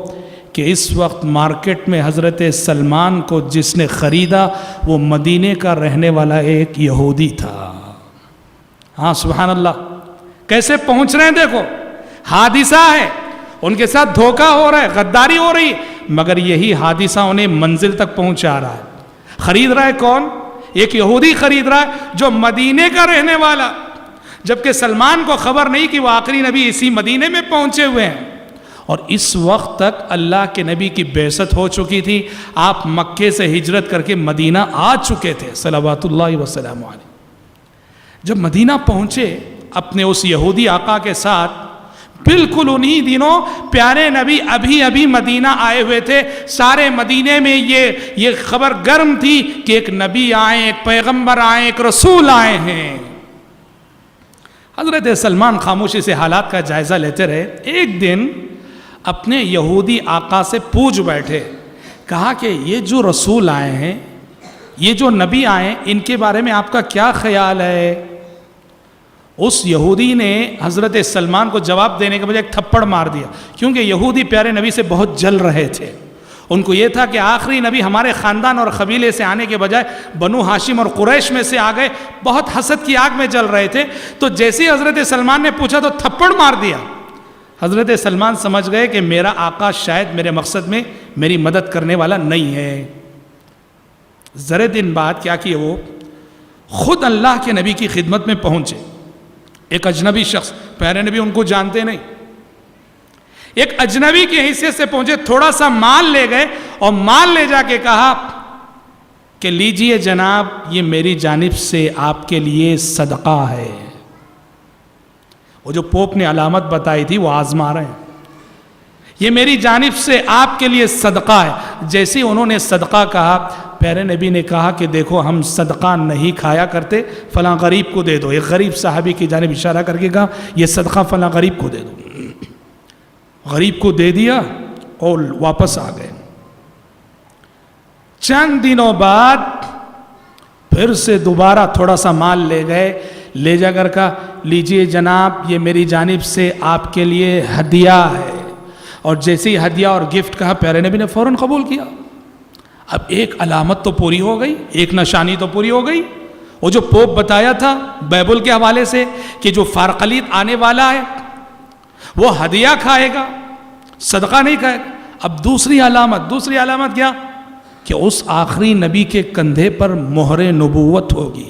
کہ اس وقت مارکیٹ میں حضرت سلمان کو جس نے خریدا وہ مدینے کا رہنے والا ایک یہودی تھا. ہاں سبحان اللہ، کیسے پہنچ رہے ہیں دیکھو. حادثہ ہے، ان کے ساتھ دھوکہ ہو رہا ہے، غداری ہو رہی، مگر یہی حادثہ انہیں منزل تک پہنچا رہا ہے. خرید رہا ہے کون؟ ایک یہودی خرید رہا ہے جو مدینے کا رہنے والا، جبکہ سلمان کو خبر نہیں کہ وہ آخری نبی اسی مدینے میں پہنچے ہوئے ہیں. اور اس وقت تک اللہ کے نبی کی بعثت ہو چکی تھی، آپ مکے سے ہجرت کر کے مدینہ آ چکے تھے صلوات اللہ وسلم علیہ. جب مدینہ پہنچے اپنے اس یہودی آقا کے ساتھ، بالکل انہی دنوں پیارے نبی ابھی مدینہ آئے ہوئے تھے. سارے مدینے میں یہ خبر گرم تھی کہ ایک نبی آئے، ایک پیغمبر آئے، ایک رسول آئے ہیں. حضرت سلمان خاموشی سے حالات کا جائزہ لیتے رہے. ایک دن اپنے یہودی آقا سے پوچھ بیٹھے، کہا کہ یہ جو رسول آئے ہیں، یہ جو نبی آئے ہیں، ان کے بارے میں آپ کا کیا خیال ہے؟ اس یہودی نے حضرت سلمان کو جواب دینے کے بجائے ایک تھپڑ مار دیا، کیونکہ یہودی پیارے نبی سے بہت جل رہے تھے. ان کو یہ تھا کہ آخری نبی ہمارے خاندان اور قبیلے سے آنے کے بجائے بنو ہاشم اور قریش میں سے آ گئے. بہت حسد کی آگ میں جل رہے تھے. تو جیسے حضرت سلمان نے پوچھا تو تھپڑ مار دیا. حضرت سلمان سمجھ گئے کہ میرا آقا شاید میرے مقصد میں میری مدد کرنے والا نہیں ہے. ذرے دن بعد کیا کیے، وہ خود اللہ کے نبی کی خدمت میں پہنچے. ایک اجنبی شخص، پیارے نبی ان کو جانتے نہیں، ایک اجنبی کی حیثیت سے پہنچے. تھوڑا سا مال لے گئے اور مال لے جا کے کہا کہ لیجئے جناب، یہ میری جانب سے آپ کے لیے صدقہ ہے. وہ جو پوپ نے علامت بتائی تھی وہ آزما رہے ہیں. یہ میری جانب سے آپ کے لیے صدقہ ہے. جیسے ہی انہوں نے صدقہ کہا، پیارے نبی نے کہا کہ دیکھو ہم صدقہ نہیں کھایا کرتے، فلاں غریب کو دے دو. ایک غریب صحابی کی جانب اشارہ کر کے کہا یہ صدقہ فلاں غریب کو دے دو. غریب کو دے دیا اور واپس آ گئے. چند دنوں بعد پھر سے دوبارہ تھوڑا سا مال لے گئے. لے جا کر کہا لیجئے جناب، یہ میری جانب سے آپ کے لیے ہدیہ ہے. اور جیسے ہی ہدیہ اور گفٹ کہا، پیارے نبی نے فوراً قبول کیا. اب ایک علامت تو پوری ہو گئی، ایک نشانی تو پوری ہو گئی. وہ جو پوپ بتایا تھا بائبل کے حوالے سے کہ جو فارقلیط آنے والا ہے وہ ہدیہ کھائے گا، صدقہ نہیں کھائے گا. اب دوسری علامت کیا کہ اس آخری نبی کے کندھے پر مہر نبوت ہوگی،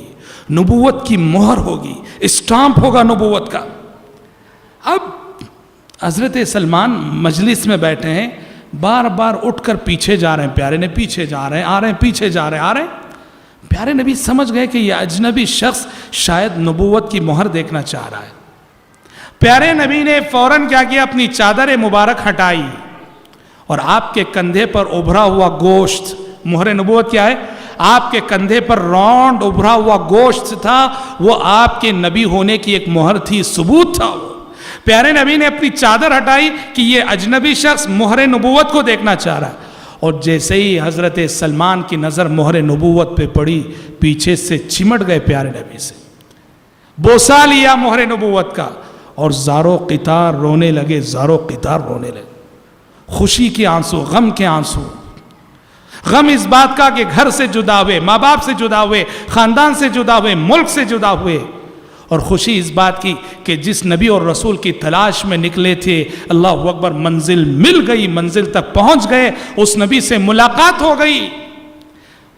نبوت کی مہر ہوگی، اسٹامپ ہوگا نبوت کا. اب حضرت سلمان مجلس میں بیٹھے ہیں، بار بار اٹھ کر پیچھے جا رہے ہیں. پیارے نے پیچھے جا رہے ہیں، آ رہے ہیں، پیچھے جا رہے ہیں، آ رہے ہیں. پیارے نبی سمجھ گئے کہ یہ اجنبی شخص شاید نبوت کی مہر دیکھنا چاہ رہا ہے. پیارے نبی نے فوراً کیا کیا، اپنی چادر مبارک ہٹائی اور آپ کے کندھے پر ابھرا ہوا گوشت، مہر نبوت کیا ہے، آپ کے کندھے پر رونڈ ابھرا ہوا گوشت تھا، وہ آپ کے نبی ہونے کی ایک مہر تھی، ثبوت تھا وہ۔ پیارے نبی نے اپنی چادر ہٹائی کہ یہ اجنبی شخص مہر نبوت کو دیکھنا چاہ رہا ہے، اور جیسے ہی حضرت سلمان کی نظر مہر نبوت پہ پڑی، پیچھے سے چمٹ گئے پیارے نبی سے، بوسا لیا مہر نبوت کا، اور زارو قطار رونے لگے، زارو قطار رونے لگے، خوشی کے آنسو، غم کے آنسو، غم اس بات کا کہ گھر سے جدا ہوئے، ماں باپ سے جدا ہوئے، خاندان سے جدا ہوئے، ملک سے جدا ہوئے، اور خوشی اس بات کی کہ جس نبی اور رسول کی تلاش میں نکلے تھے، اللہ اکبر، منزل مل گئی، منزل تک پہنچ گئے، اس نبی سے ملاقات ہو گئی۔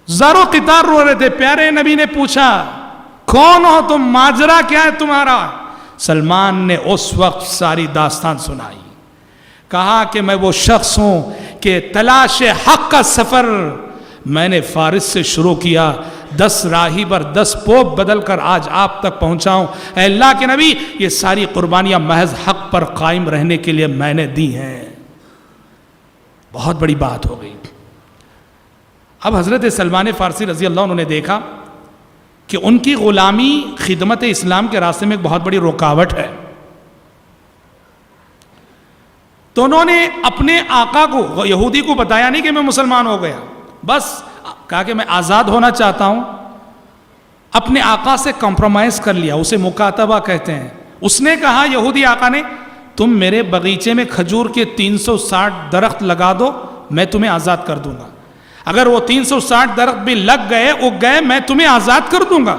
زارو قطار رو رہے تھے۔ پیارے نبی نے پوچھا کون ہو تم، ماجرا کیا ہے تمہارا؟ سلمان نے اس وقت ساری داستان سنائی، کہا کہ میں وہ شخص ہوں کہ تلاش حق کا سفر میں نے فارس سے شروع کیا، 10 راہی پر 10 پوپ بدل کر آج آپ تک پہنچا ہوں۔ اے اللہ کے نبی، یہ ساری قربانیاں محض حق پر قائم رہنے کے لیے میں نے دی ہیں۔ بہت بڑی بات ہو گئی۔ اب حضرت سلمان فارسی رضی اللہ عنہ نے دیکھا کہ ان کی غلامی خدمت اسلام کے راستے میں ایک بہت بڑی رکاوٹ ہے، تو انہوں نے اپنے آقا کو، یہودی کو بتایا نہیں کہ میں مسلمان ہو گیا، بس کہا کہ میں آزاد ہونا چاہتا ہوں۔ اپنے آقا سے کمپرومائز کر لیا، اسے مکاتبہ کہتے ہیں۔ اس نے کہا، یہودی آقا نے، تم میرے باغیچے میں کھجور کے 360 درخت لگا دو، میں تمہیں آزاد کر دوں گا۔ اگر وہ 360 درخت بھی لگ گئے، اگ گئے، میں تمہیں آزاد کر دوں گا۔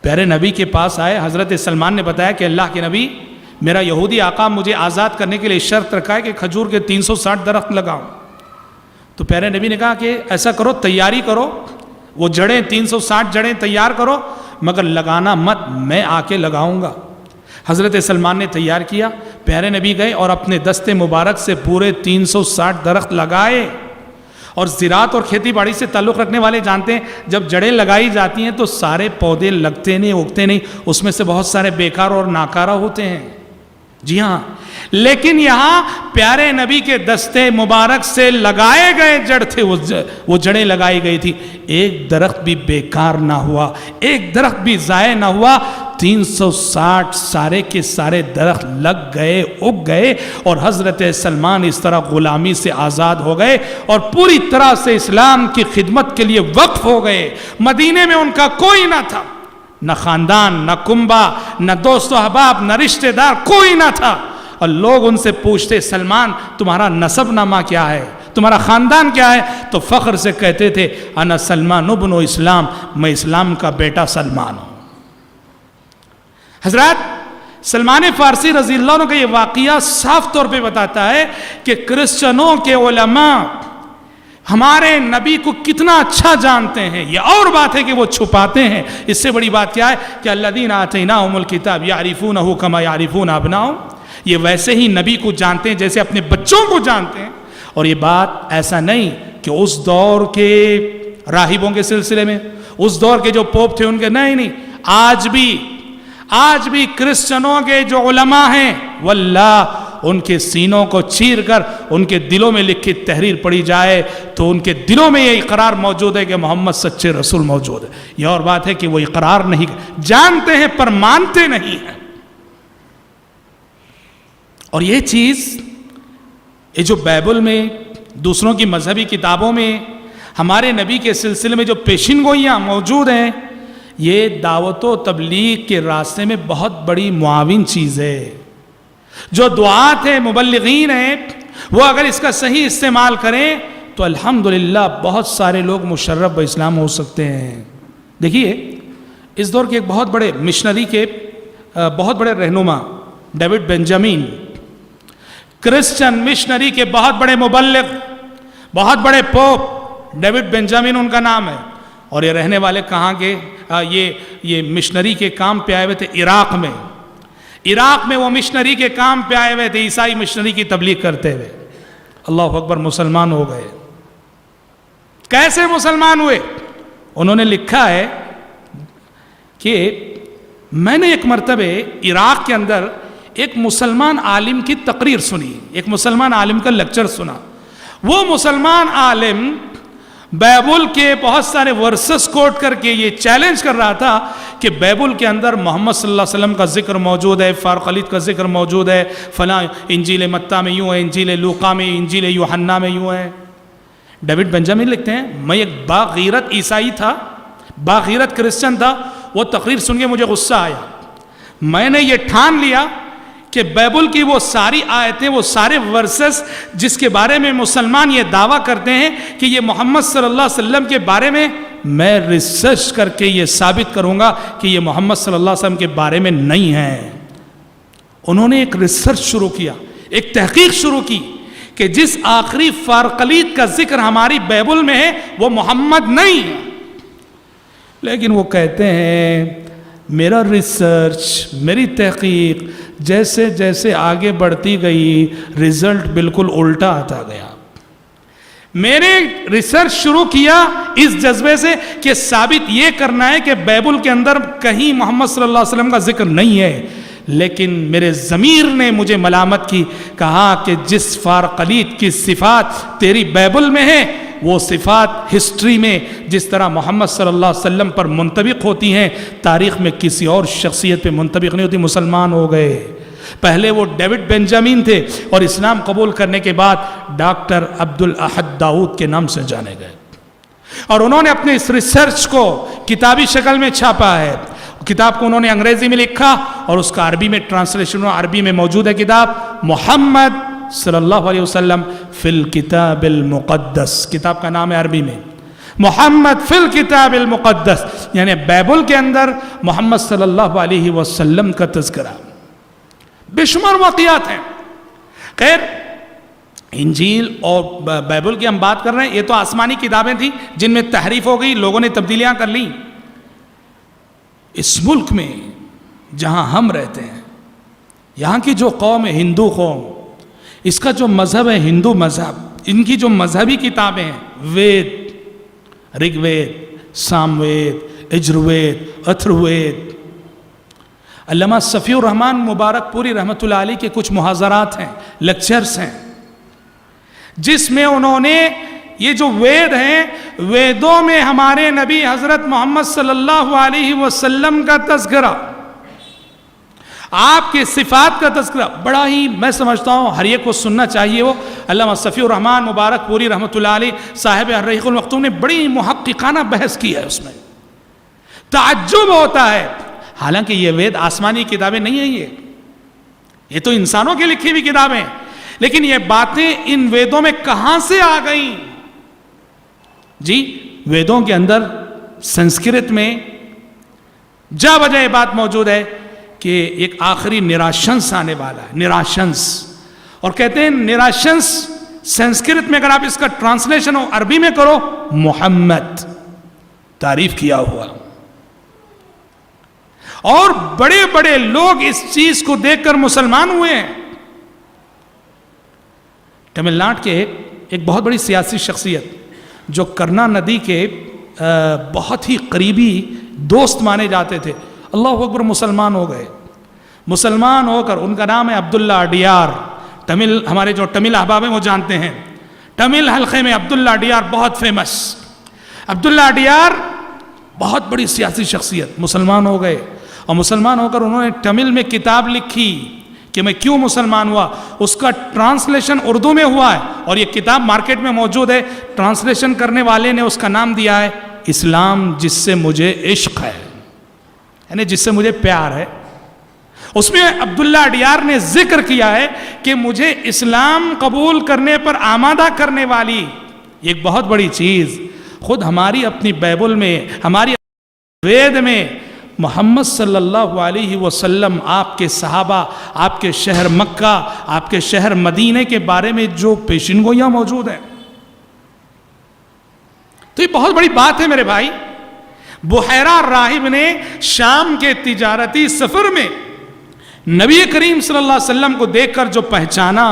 پیارے نبی کے پاس آئے، حضرت سلمان نے بتایا کہ اللہ کے نبی، میرا یہودی آقا مجھے آزاد کرنے کے لیے شرط رکھا ہے کہ کھجور کے 360 درخت لگاؤں۔ تو پیارے نبی نے کہا کہ ایسا کرو، تیاری کرو، وہ جڑیں 360 جڑیں تیار کرو، مگر لگانا مت، میں آ کے لگاؤں گا۔ حضرت سلمان نے تیار کیا، پیارے نبی گئے اور اپنے دستے مبارک سے پورے 360 درخت لگائے۔ اور زراعت اور کھیتی باڑی سے تعلق رکھنے والے جانتے ہیں، جب جڑیں لگائی جاتی ہیں تو سارے پودے لگتے نہیں، اگتے نہیں، اس میں سے بہت سارے بیکار اور ناکارہ ہوتے ہیں۔ جی ہاں، لیکن یہاں پیارے نبی کے دستے مبارک سے لگائے گئے جڑ تھے، وہ جڑیں لگائی گئی تھی، ایک درخت بھی بیکار نہ ہوا، ایک درخت بھی ضائع نہ ہوا، 360 سارے کے سارے درخت لگ گئے، اگ گئے، اور حضرت سلمان اس طرح غلامی سے آزاد ہو گئے اور پوری طرح سے اسلام کی خدمت کے لیے وقف ہو گئے۔ مدینے میں ان کا کوئی نہ تھا، نہ خاندان، نہ کنبہ، نہ دوست و احباب، نہ رشتہ دار، کوئی نہ تھا، اور لوگ ان سے پوچھتے، سلمان تمہارا نسب نامہ کیا ہے، تمہارا خاندان کیا ہے؟ تو فخر سے کہتے تھے، انا سلمان ابن اسلام، میں اسلام کا بیٹا سلمان ہوں۔ حضرات، سلمان فارسی رضی اللہ عنہ کا یہ واقعہ صاف طور پہ بتاتا ہے کہ کرسچنوں کے علماء ہمارے نبی کو کتنا اچھا جانتے ہیں۔ یہ اور بات ہے کہ وہ چھپاتے ہیں، اس سے بڑی بات کیا ہے کہ الذین آتیناہم الکتاب یعرفونہ کما یعرفون ابناءہم، یہ ویسے ہی نبی کو جانتے ہیں جیسے اپنے بچوں کو جانتے ہیں۔ اور یہ بات ایسا نہیں کہ اس دور کے راہبوں کے سلسلے میں، اس دور کے جو پوپ تھے ان کے، نہیں، آج بھی کرسچنوں کے جو علماء ہیں، واللہ ان کے سینوں کو چیر کر ان کے دلوں میں لکھی تحریر پڑھی جائے تو ان کے دلوں میں یہ اقرار موجود ہے کہ محمد سچے رسول موجود ہے۔ یہ اور بات ہے کہ وہ اقرار نہیں جانتے ہیں پر مانتے نہیں ہیں۔ اور یہ چیز، یہ جو بائبل میں، دوسروں کی مذہبی کتابوں میں ہمارے نبی کے سلسلے میں جو پیشین گوئیاں موجود ہیں، یہ دعوت و تبلیغ کے راستے میں بہت بڑی معاون چیز ہے۔ جو دعات ہیں، مبلغین ہیں، وہ اگر اس کا صحیح استعمال کریں تو الحمدللہ بہت سارے لوگ مشرف و اسلام ہو سکتے ہیں۔ دیکھیے، اس دور کے ایک بہت بڑے مشنری کے بہت بڑے رہنما ڈیوڈ بنجامین، کرسچن مشنری کے بہت بڑے مبلغ، بہت بڑے پوپ، ڈیوڈ بنجامین ان کا نام ہے، اور یہ رہنے والے کہاں کے، یہ مشنری کے کام پہ آئے ہوئے تھے عراق میں وہ مشنری کے کام پہ آئے ہوئے تھے، عیسائی مشنری کی تبلیغ کرتے ہوئے۔ اللہ اکبر، مسلمان ہو گئے۔ کیسے مسلمان ہوئے؟ انہوں نے لکھا ہے کہ میں نے ایک مرتبہ عراق کے اندر ایک مسلمان عالم کی تقریر سنی، ایک مسلمان عالم کا لیکچر سنا۔ وہ مسلمان عالم بائبل کے بہت سارے ورسز کوٹ کر کے یہ چیلنج کر رہا تھا کہ بائبل کے اندر محمد صلی اللہ علیہ وسلم کا ذکر موجود ہے، فارقلیت کا ذکر موجود ہے، فلاں انجیل متی میں یوں ہے، انجیل لوقا میں، انجیل یوحنا میں یوں ہے۔ ڈیوڈ بنجامن لکھتے ہیں میں ایک باغیرت عیسائی تھا، باغیرت کرسچن تھا، وہ تقریر سن کے مجھے غصہ آیا، میں نے یہ ٹھان لیا کہ بائبل کی وہ ساری آیتیں، وہ سارے ورسز جس کے بارے میں مسلمان یہ دعویٰ کرتے ہیں کہ یہ محمد صلی اللہ علیہ وسلم کے بارے میں ریسرچ کر کے یہ ثابت کروں گا کہ یہ محمد صلی اللہ علیہ وسلم کے بارے میں نہیں ہے۔ انہوں نے ایک ریسرچ شروع کیا، ایک تحقیق شروع کی کہ جس آخری فارقلیت کا ذکر ہماری بائبل میں ہے وہ محمد نہیں ہے، لیکن وہ کہتے ہیں میرا ریسرچ، میری تحقیق جیسے جیسے آگے بڑھتی گئی رزلٹ بالکل الٹا آتا گیا۔ میں نے ریسرچ شروع کیا اس جذبے سے کہ ثابت یہ کرنا ہے کہ بائبل کے اندر کہیں محمد صلی اللہ علیہ وسلم کا ذکر نہیں ہے، لیکن میرے ضمیر نے مجھے ملامت کی، کہا کہ جس فارقلیت کی صفات تیری بائبل میں ہے وہ صفات ہسٹری میں جس طرح محمد صلی اللہ علیہ وسلم پر منطبق ہوتی ہیں، تاریخ میں کسی اور شخصیت پہ منطبق نہیں ہوتی۔ مسلمان ہو گئے، پہلے وہ ڈیوڈ بنجامن تھے اور اسلام قبول کرنے کے بعد ڈاکٹر عبدالاحد داؤد کے نام سے جانے گئے، اور انہوں نے اپنے اس ریسرچ کو کتابی شکل میں چھاپا ہے۔ کتاب کو انہوں نے انگریزی میں لکھا اور اس کا عربی میں ٹرانسلیشن، عربی میں موجود ہے کتاب محمد صلی اللہ علیہ وسلم فی الکتاب المقدس، کتاب کا نام ہے عربی میں محمد فی الکتاب المقدس، یعنی بائبل کے اندر محمد صلی اللہ علیہ وسلم کا تذکرہ، بے شمار واقعات ہیں۔ خیر، انجیل اور بائبل کی ہم بات کر رہے ہیں، یہ تو آسمانی کتابیں تھیں جن میں تحریف ہو گئی، لوگوں نے تبدیلیاں کر لیں۔ اس ملک میں جہاں ہم رہتے ہیں، یہاں کی جو قوم ہے ہندو قوم، اس کا جو مذہب ہے ہندو مذہب، ان کی جو مذہبی کتابیں ہیں وید، رگ وید، سام وید، یجر وید، اتھر وید، علامہ صفی الرحمن مبارک پوری رحمۃ اللہ علیہ کے کچھ محاضرات ہیں، لیکچرز ہیں، جس میں انہوں نے یہ جو وید ہیں، ویدوں میں ہمارے نبی حضرت محمد صلی اللہ علیہ وسلم کا تذکرہ، آپ کے صفات کا تذکرہ، بڑا ہی میں سمجھتا ہوں ہر ایک کو سننا چاہیے۔ وہ علامہ صفی الرحمن مبارک پوری رحمۃ اللہ علیہ صاحب الرحیق المختوم نے بڑی محققانہ بحث کی ہے، اس میں تعجب ہوتا ہے، حالانکہ یہ وید آسمانی کتابیں نہیں ہیں، یہ تو انسانوں کی لکھی ہوئی کتابیں، لیکن یہ باتیں ان ویدوں میں کہاں سے آ گئیں؟ جی، ویدوں کے اندر سنسکرت میں جا بجا یہ بات موجود ہے کہ ایک آخری نراشنس آنے والا ہے، نراشنس، اور کہتے ہیں نراشنس سنسکرت میں اگر آپ اس کا ٹرانسلیشن عربی میں کرو، محمد، تعریف کیا ہوا، اور بڑے بڑے لوگ اس چیز کو دیکھ کر مسلمان ہوئے ہیں۔ تمل ناڈو کے ایک بہت بڑی سیاسی شخصیت جو کرنا ندی کے بہت ہی قریبی دوست مانے جاتے تھے، اللہ اکبر، مسلمان ہو گئے۔ مسلمان ہو کر، ان کا نام ہے عبداللہ اڈیار، تمل، ہمارے جو تمل احباب ہیں وہ جانتے ہیں، تمل حلقے میں عبداللہ اڈیار بہت فیمس۔ عبداللہ اڈیار بہت بڑی سیاسی شخصیت، مسلمان ہو گئے، اور مسلمان ہو کر انہوں نے تمل میں کتاب لکھی کہ میں کیوں مسلمان ہوا، اس کا ٹرانسلیشن اردو میں ہوا ہے، اور یہ کتاب مارکیٹ میں موجود ہے۔ ٹرانسلیشن کرنے والے نے اس کا نام دیا ہے اسلام جس سے مجھے عشق ہے، یعنی جس سے مجھے پیار ہے۔ اس میں عبداللہ اڈیار نے ذکر کیا ہے کہ مجھے اسلام قبول کرنے پر آمادہ کرنے والی ایک بہت بڑی چیز، خود ہماری اپنی بائبل میں، ہماری وید میں محمد صلی اللہ علیہ وسلم، آپ کے صحابہ، آپ کے شہر مکہ، آپ کے شہر مدینہ کے بارے میں جو پیشین گوئیاں موجود ہیں، تو یہ بہت بڑی بات ہے میرے بھائی۔ بحیرہ راہب نے شام کے تجارتی سفر میں نبی کریم صلی اللہ علیہ وسلم کو دیکھ کر جو پہچانا،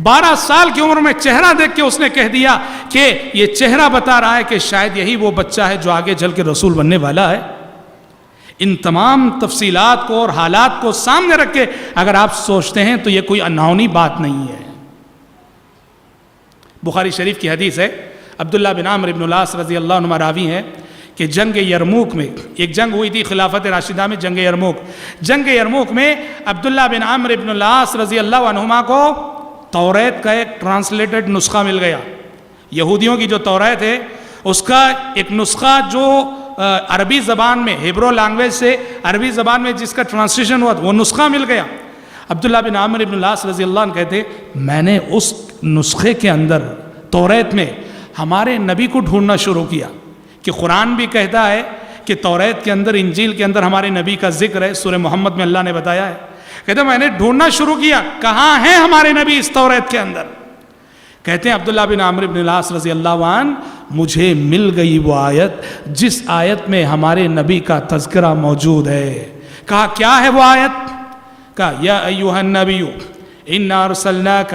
12 سال کی عمر میں چہرہ دیکھ کے اس نے کہہ دیا کہ یہ چہرہ بتا رہا ہے کہ شاید یہی وہ بچہ ہے جو آگے چل کے رسول بننے والا ہے۔ ان تمام تفصیلات کو اور حالات کو سامنے رکھ کے اگر آپ سوچتے ہیں تو یہ کوئی انہونی بات نہیں ہے۔ بخاری شریف کی حدیث ہے، عبداللہ بن عمرو بن العاص رضی اللہ عنہ راوی ہیں کہ جنگ یرموک میں ایک جنگ ہوئی تھی خلافت راشدہ میں، جنگ یرموک میں عبداللہ بن عمرو بن العاص رضی اللہ عنہما کو توریت کا ایک ٹرانسلیٹڈ نسخہ مل گیا. یہودیوں کی جو توریت ہے اس کا ایک نسخہ جو عربی زبان میں، ہیبرو لینگویج سے عربی زبان میں جس کا ٹرانسلیشن ہوا وہ نسخہ مل گیا. عبداللہ بن عمرو بن العاص رضی اللہ عنہ کہتے میں نے اس نسخے کے اندر توریت میں ہمارے نبی کو ڈھونڈنا شروع کیا کہ قرآن بھی کہتا ہے کہ توریت کے اندر، انجیل کے اندر ہمارے نبی کا ذکر ہے، سورہ محمد میں اللہ نے بتایا ہے. کہتے میں نے ڈھونڈنا شروع کیا کہاں ہیں ہمارے نبی اس توریت کے اندر. کہتے ہیں عبداللہ بن عمرو بن العاص رضی اللہ عنہ مجھے مل گئی وہ آیت جس آیت میں ہمارے نبی کا تذکرہ موجود ہے. کہا کیا ہے وہ آیت؟ کہا یا ایھا النبی انا ارسلناک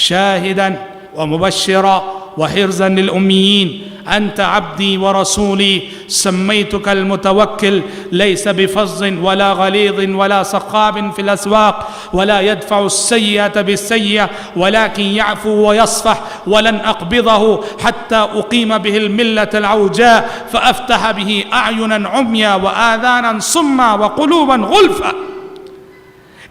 شاہدا ومبشرا وحرزا للأميين أنت عبدي ورسولي سميتك المتوكل ليس بفظ ولا غليظ ولا صخاب في الأسواق ولا يدفع السيئة بالسيئة ولكن يعفو ويصفح ولن أقبضه حتى أقيم به الملة العوجاء فأفتح به أعينا عميا وآذانا صما وقلوبا غلفا.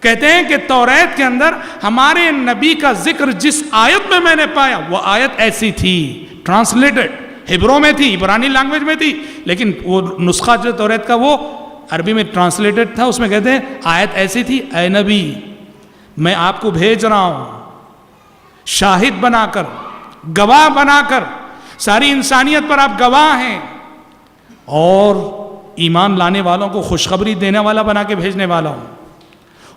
کہتے ہیں کہ توریت کے اندر ہمارے نبی کا ذکر جس آیت میں نے پایا وہ آیت ایسی تھی، ٹرانسلیٹڈ ہیبرو میں تھی، عبرانی لینگویج میں تھی، لیکن وہ نسخہ جو توریت کا وہ عربی میں ٹرانسلیٹڈ تھا. اس میں کہتے ہیں آیت ایسی تھی، اے نبی میں آپ کو بھیج رہا ہوں شاہد بنا کر، گواہ بنا کر، ساری انسانیت پر آپ گواہ ہیں، اور ایمان لانے والوں کو خوشخبری دینے والا بنا کے بھیجنے والا ہوں،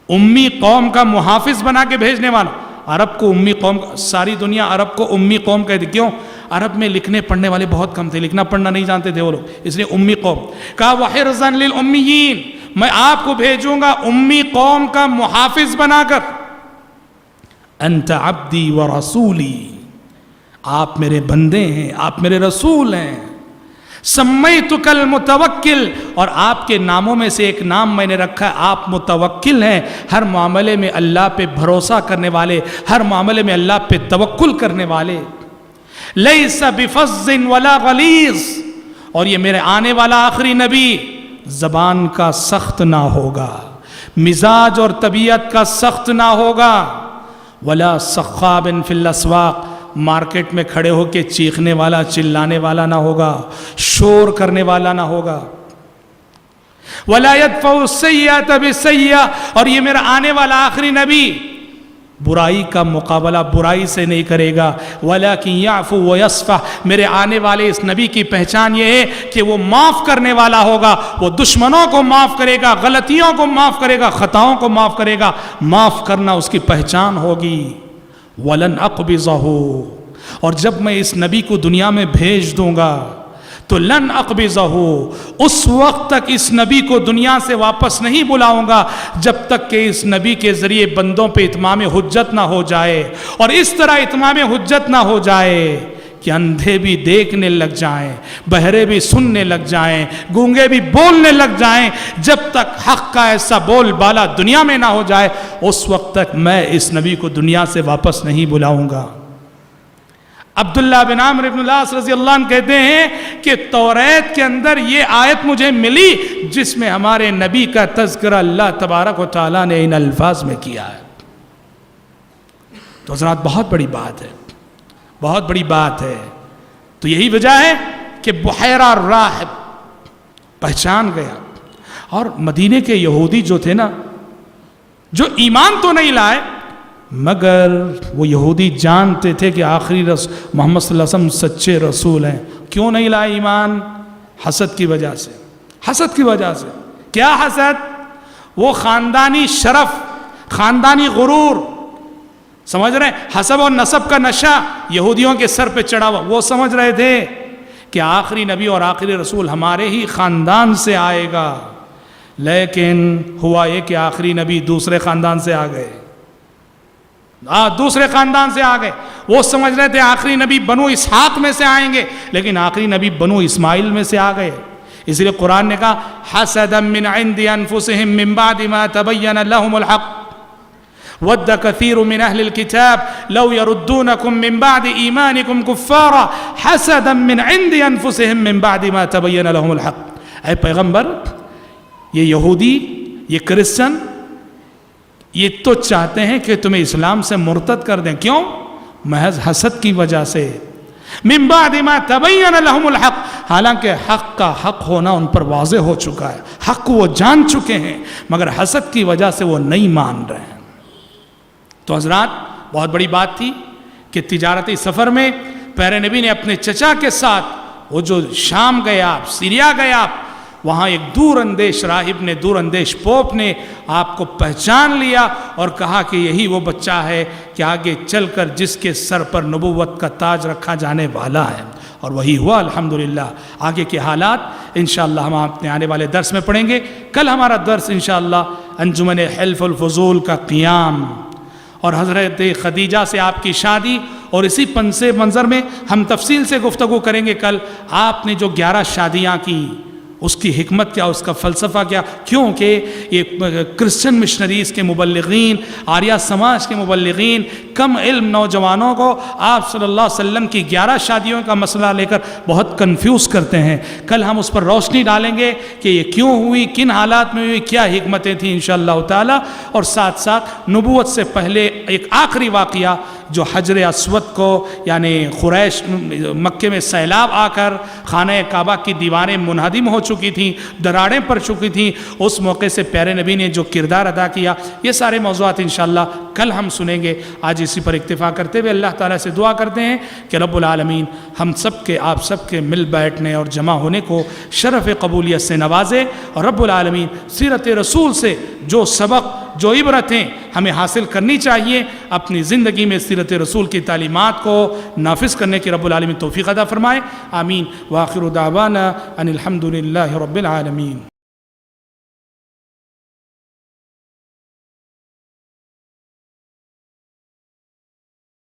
امی قوم کا محافظ بنا کے بھیجنے والا. عرب کو امی قوم، ساری دنیا عرب کو امی قوم کہتی. کیوں؟ عرب میں لکھنے پڑھنے والے بہت کم تھے، لکھنا پڑھنا نہیں جانتے تھے وہ لوگ، اس لیے امی قوم. کہا وحرزا للأمیین میں آپ کو بھیجوں گا امی قوم کا محافظ بنا کر. انت عبدی ورسولی آپ میرے بندے ہیں، آپ میرے رسول ہیں. سمیتک المتوکل اور آپ کے ناموں میں سے ایک نام میں نے رکھا ہے، آپ متوکل ہیں، ہر معاملے میں اللہ پہ بھروسہ کرنے والے، ہر معاملے میں اللہ پہ توکل کرنے والے. لیس بفظ ولا غلیظ اور یہ میرے آنے والا آخری نبی زبان کا سخت نہ ہوگا، مزاج اور طبیعت کا سخت نہ ہوگا. ولا صخاب فی الاسواق مارکیٹ میں کھڑے ہو کے چیخنے والا، چلانے والا نہ ہوگا، شور کرنے والا نہ ہوگا. ولا يدفع السيئة بالسيئة اور یہ میرا آنے والا آخری نبی برائی کا مقابلہ برائی سے نہیں کرے گا. ولكن يعفو ويصفح میرے آنے والے اس نبی کی پہچان یہ ہے کہ وہ معاف کرنے والا ہوگا، وہ دشمنوں کو معاف کرے گا، غلطیوں کو معاف کرے گا، خطاؤں کو معاف کرے گا. معاف کرنا اس کی پہچان ہوگی. وَلَنْ أَقْبِضَهُ اور جب میں اس نبی کو دنیا میں بھیج دوں گا تو لن أَقْبِضَهُ اس وقت تک اس نبی کو دنیا سے واپس نہیں بلاؤں گا جب تک کہ اس نبی کے ذریعے بندوں پہ اتمام حجت نہ ہو جائے. اور اس طرح اتمام حجت نہ ہو جائے کہ اندھے بھی دیکھنے لگ جائیں، بہرے بھی سننے لگ جائیں، گونگے بھی بولنے لگ جائیں. جب تک حق کا ایسا بول بالا دنیا میں نہ ہو جائے اس وقت تک میں اس نبی کو دنیا سے واپس نہیں بلاؤں گا. عبداللہ بن عمرو بن العاص رضی اللہ عنہ کہتے ہیں کہ توریت کے اندر یہ آیت مجھے ملی جس میں ہمارے نبی کا تذکرہ اللہ تبارک و تعالیٰ نے ان الفاظ میں کیا ہے. تو حضرات بہت بڑی بات ہے، بہت بڑی بات ہے. تو یہی وجہ ہے کہ بحیرہ راہب پہچان گیا. اور مدینے کے یہودی جو تھے نا، جو ایمان تو نہیں لائے مگر وہ یہودی جانتے تھے کہ آخری محمد صلی اللہ علیہ وسلم سچے رسول ہیں. کیوں نہیں لائے ایمان؟ حسد کی وجہ سے. حسد کی وجہ سے. کیا حسد؟ وہ خاندانی شرف، خاندانی غرور، سمجھ رہے ہیں؟ حسب اور نسب کا نشہ یہودیوں کے سر پہ چڑھا ہوا. وہ سمجھ رہے تھے کہ آخری نبی اور آخری رسول ہمارے ہی خاندان سے آئے گا، لیکن ہوا یہ کہ آخری نبی دوسرے خاندان سے آ گئے. دوسرے خاندان سے آ گئے. وہ سمجھ رہے تھے آخری نبی بنو اسحاق میں سے آئیں گے، لیکن آخری نبی بنو اسماعیل میں سے آ گئے. اس لیے قرآن نے کہا حسدا من عند انفسهم من بعد ما تبین لهم الحق ود كثير من اهل الكتاب لو يردونكم من بعد ایمانکم کفارا حسدا من عند انفسهم من بعد ما تبين لهم الحق. اے پیغمبر، یہ یہودی، یہ کرسچن، یہ تو چاہتے ہیں کہ تمہیں اسلام سے مرتد کر دیں. کیوں؟ محض حسد کی وجہ سے. من بعد ما تبین لهم الحق، حالانکہ حق کا حق ہونا ان پر واضح ہو چکا ہے، حق کو وہ جان چکے ہیں، مگر حسد کی وجہ سے وہ نہیں مان رہے ہیں. تو حضرات، بہت بڑی بات تھی کہ تجارتی سفر میں پیارے نبی نے اپنے چچا کے ساتھ وہ جو شام گئے آپ، سیریا گئے آپ، وہاں ایک دور اندیش راہب نے، دور اندیش پوپ نے آپ کو پہچان لیا اور کہا کہ یہی وہ بچہ ہے کہ آگے چل کر جس کے سر پر نبوت کا تاج رکھا جانے والا ہے. اور وہی ہوا الحمدللہ. آگے کے حالات انشاءاللہ ہم اپنے آنے والے درس میں پڑھیں گے. کل ہمارا درس انشاءاللہ انجمن حلف الفضول کا قیام اور حضرت خدیجہ سے آپ کی شادی، اور اسی پنس منظر میں ہم تفصیل سے گفتگو کریں گے. کل آپ نے جو 11 شادیاں کی، اس کی حکمت کیا، اس کا فلسفہ کیا. کیونکہ یہ کرسچن مشنریز کے مبلغین، آریہ سماج کے مبلغین کم علم نوجوانوں کو آپ صلی اللہ علیہ وسلم کی 11 شادیوں کا مسئلہ لے کر بہت کنفیوز کرتے ہیں. کل ہم اس پر روشنی ڈالیں گے کہ یہ کیوں ہوئی، کن حالات میں ہوئی، کیا حکمتیں تھیں انشاءاللہ تعالی. اور ساتھ ساتھ نبوت سے پہلے ایک آخری واقعہ جو حجر اسود کو، یعنی قریش مکے میں سیلاب آ کر خانہ کعبہ کی دیواریں منہدم ہو چکی تھیں، دراڑیں پڑ چکی تھیں، اس موقع سے پیارے نبی نے جو کردار ادا کیا، یہ سارے موضوعات انشاءاللہ کل ہم سنیں گے. آج اسی پر اکتفا کرتے ہوئے اللہ تعالیٰ سے دعا کرتے ہیں کہ رب العالمین ہم سب کے، آپ سب کے مل بیٹھنے اور جمع ہونے کو شرف قبولیت سے نوازے. اور رب العالمین سیرت رسول سے جو سبق، جو عبرتیں ہمیں حاصل کرنی چاہیے، اپنی زندگی میں سیرت رسول کی تعلیمات کو نافذ کرنے کی رب العالمین توفیق عطا فرمائے. آمین. وآخر دعوانا ان الحمد للہ رب العالمین.